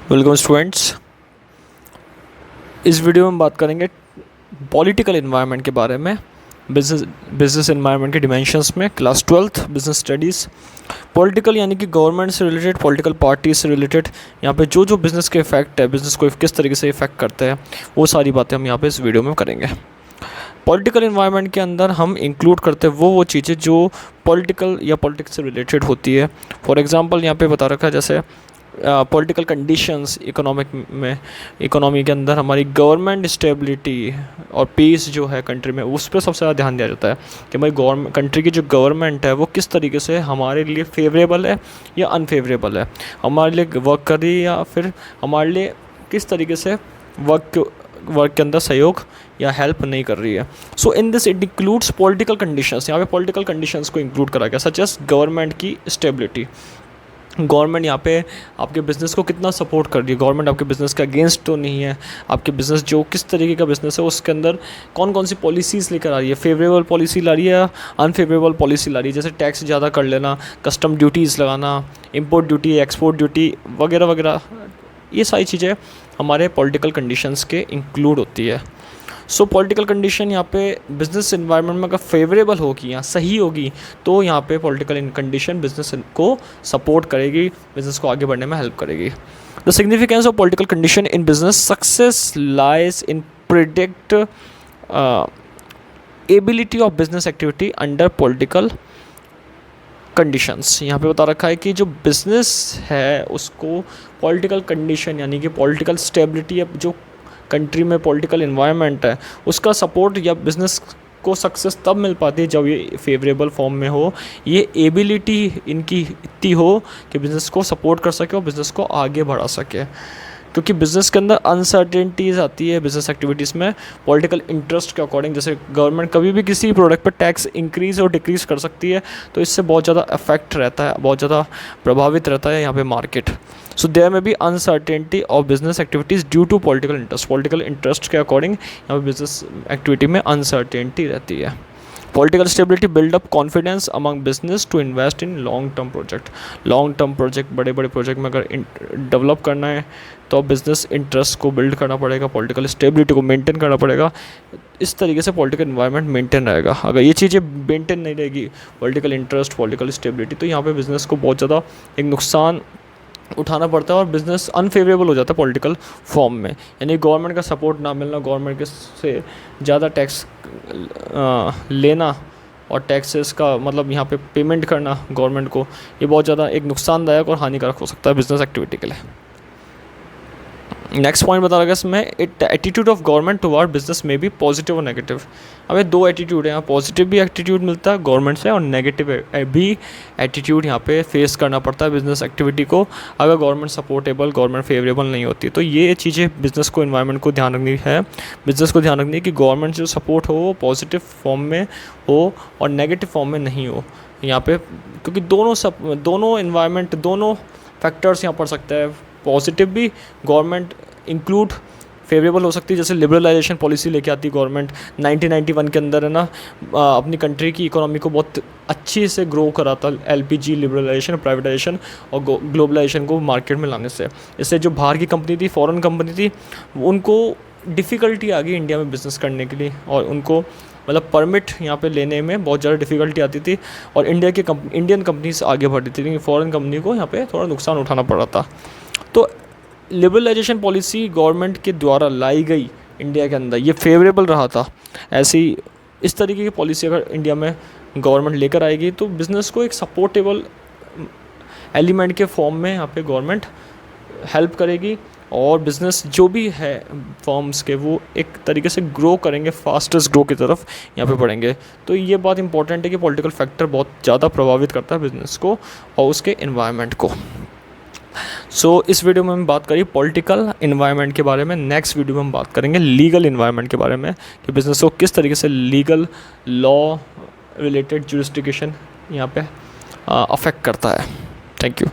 Welcome students. इस video में हम बात करेंगे पॉलिटिकल इन्वायरमेंट के बारे में, बिजनेस इन्वायरमेंट के डिमेंशंस में। Class 12th business studies. Political यानी कि गवर्नमेंट से रिलेटेड, पॉलिटिकल पार्टी से रिलेटेड, यहाँ पे जो जो बिज़नेस के इफेक्ट है, बिज़नेस को किस तरीके से इफेक्ट करते हैं, वो सारी बातें हम यहाँ पे इस वीडियो में करेंगे। पॉलिटिकल इन्वायरमेंट के अंदर हम इंक्लूड करते हैं वो चीज़ें जो पॉलिटिकल या पॉलिटिक्स से रिलेटेड होती है। फॉर एग्जांपल यहाँ पे बता रखा है जैसे पॉलिटिकल कंडीशंस, इकोनॉमी के अंदर हमारी गवर्नमेंट स्टेबिलिटी और पीस जो है कंट्री में, उस पर सबसे ज़्यादा ध्यान दिया जाता है कि भाई गवर्नमेंट, कंट्री की जो गवर्नमेंट है वो किस तरीके से हमारे लिए फेवरेबल है या अनफेवरेबल है, हमारे लिए वर्क कर रही है या फिर हमारे लिए किस तरीके से वर्क के अंदर सहयोग या हेल्प नहीं कर रही है। So in this it includes political conditions. यहाँ पे पॉलिटिकल कंडीशंस को इंक्लूड करा गया, सच एस गवर्नमेंट की स्टेबिलिटी। गवर्नमेंट यहाँ पे आपके बिज़नेस को कितना सपोर्ट कर रही है, गवर्नमेंट आपके बिज़नेस के अगेंस्ट तो नहीं है, आपके बिज़नेस जो किस तरीके का बिज़नेस है उसके अंदर कौन कौन सी पॉलिसीज़ लेकर आ रही है, फेवरेबल पॉलिसी ला रही है या अनफेवरेबल पॉलिसी ला रही है, जैसे टैक्स ज़्यादा कर लेना, कस्टम ड्यूटीज़ लगाना, इंपोर्ट ड्यूटी, एक्सपोर्ट ड्यूटी वगैरह वगैरह। ये सारी चीज़ें हमारे पॉलिटिकल कंडीशंस के इंक्लूड होती है। सो पॉलिटिकल कंडीशन यहाँ पे बिज़नेस इन्वायरमेंट में अगर फेवरेबल होगी या सही होगी तो यहाँ पे पॉलिटिकल कंडीशन बिज़नेस को सपोर्ट करेगी, बिज़नेस को आगे बढ़ने में हेल्प करेगी। The significance of political condition in business success lies in predict ability of business activity under political conditions. यहाँ पे बता रखा है कि जो बिज़नेस है उसको पॉलिटिकल कंडीशन यानी कि पॉलिटिकल स्टेबिलिटी, अब जो कंट्री में पॉलिटिकल इन्वायरमेंट है उसका सपोर्ट या बिज़नेस को सक्सेस तब मिल पाती है जब ये फेवरेबल फॉर्म में हो, ये एबिलिटी इनकी इतनी हो कि बिज़नेस को सपोर्ट कर सके और बिज़नेस को आगे बढ़ा सके। क्योंकि बिज़नेस के अंदर अनसर्टेनिटीज़ आती है बिज़नेस एक्टिविटीज़ में पॉलिटिकल इंटरेस्ट के अकॉर्डिंग। जैसे गवर्नमेंट कभी भी किसी प्रोडक्ट पर टैक्स इंक्रीज़ और डिक्रीज़ कर सकती है, तो इससे बहुत ज़्यादा इफेक्ट रहता है, बहुत ज़्यादा प्रभावित रहता है यहाँ पे market. So there may be uncertainty of business activities due to political interest. Political interest के अकॉर्डिंग यहाँ पे बिजनेस एक्टिविटी में अनसर्टेनिटी रहती है। Political stability build up confidence among business to invest in long term project. Long term project, बड़े बड़े project में अगर डेवलप करना है तो बिज़नेस इंटरेस्ट को बिल्ड करना पड़ेगा, पॉलिटिकल स्टेबिलिटी को मेंटेन करना पड़ेगा। इस तरीके से पॉलिटिकल इन्वायरमेंट मेंटेन रहेगा। अगर ये चीज़ें मेंटेन नहीं रहेगी, पॉलिटिकल इंटरेस्ट, पॉलिटिकल स्टेबिलिटी, तो यहाँ पे बिज़नेस को बहुत ज़्यादा एक नुकसान उठाना पड़ता है और बिज़नेस अनफेवरेबल हो जाता है पॉलिटिकल फॉर्म में। यानी गवर्नमेंट का सपोर्ट ना मिलना, गवर्नमेंट के से ज़्यादा टैक्स लेना और टैक्सेस का मतलब यहाँ पे पेमेंट करना गवर्नमेंट को, ये बहुत ज़्यादा एक नुकसानदायक और हानिकारक हो सकता है बिज़नेस एक्टिविटी के लिए। नेक्स्ट पॉइंट बता रहा है इसमें, it attitude of government toward business में भी पॉजिटिव और नेगेटिव। हमें दो एटीट्यूड है यहाँ, पॉजिटिव भी एटीट्यूड मिलता है गवर्नमेंट से और नेगेटिव भी एटीट्यूड यहाँ पे फेस करना पड़ता है बिजनेस एक्टिविटी को, अगर गवर्नमेंट सपोर्टेबल, गवर्नमेंट फेवरेबल नहीं होती। तो ये चीज़ें बिज़नेस को, इन्वायरमेंट को ध्यान रखनी है, बिज़नेस को ध्यान रखनी है कि गवर्नमेंट जो सपोर्ट हो वो पॉजिटिव फॉर्म में हो और नेगेटिव फॉर्म में नहीं हो यहाँ पे, क्योंकि दोनों इन्वायरमेंट, दोनों फैक्टर्स यहाँ पड़ सकते हैं। पॉजिटिव भी गवर्नमेंट इंक्लूड फेवरेबल हो सकती है, जैसे लिबरलाइजेशन पॉलिसी लेके आती है गवर्नमेंट 1991 के अंदर, है ना, अपनी कंट्री की इकोनॉमी को बहुत अच्छी से ग्रो करा था एलपीजी, लिबरलाइजेशन, प्राइवेटाइजेशन और ग्लोबलाइजेशन को मार्केट में लाने से। इससे जो बाहर की कंपनी थी, फॉरेन कंपनी थी, उनको डिफ़िकल्टी आ गई इंडिया में बिज़नेस करने के लिए और उनको मतलब परमिट यहाँ पे लेने में बहुत ज़्यादा डिफ़िकल्टी आती थी और इंडियन कंपनीज आगे बढ़ती थी, लेकिन फॉरेन कंपनी को यहाँ पे थोड़ा नुकसान उठाना पड़ रहा था। तो लिबरलाइजेशन पॉलिसी गवर्नमेंट के द्वारा लाई गई इंडिया के अंदर, ये फेवरेबल रहा था। ऐसी इस तरीके की पॉलिसी अगर इंडिया में गवर्नमेंट लेकर आएगी तो बिज़नेस को एक सपोर्टेबल एलिमेंट के फॉर्म में यहाँ पे गवर्नमेंट हेल्प करेगी और बिज़नेस जो भी है फर्म्स के, वो एक तरीके से ग्रो करेंगे, फास्टेस्ट ग्रो की तरफ यहाँ पे बढ़ेंगे। तो ये बात इंपॉर्टेंट है कि पॉलिटिकल फैक्टर बहुत ज़्यादा प्रभावित करता है बिज़नेस को और उसके इन्वायरमेंट को। सो इस वीडियो में हम बात करी पॉलिटिकल इन्वायरमेंट के बारे में। नेक्स्ट वीडियो में हम बात करेंगे लीगल इन्वायरमेंट के बारे में कि बिज़नेस को किस तरीके से लीगल लॉ रिलेटेड जुरिस्डिक्शन यहाँ पे अफेक्ट करता है। Thank you.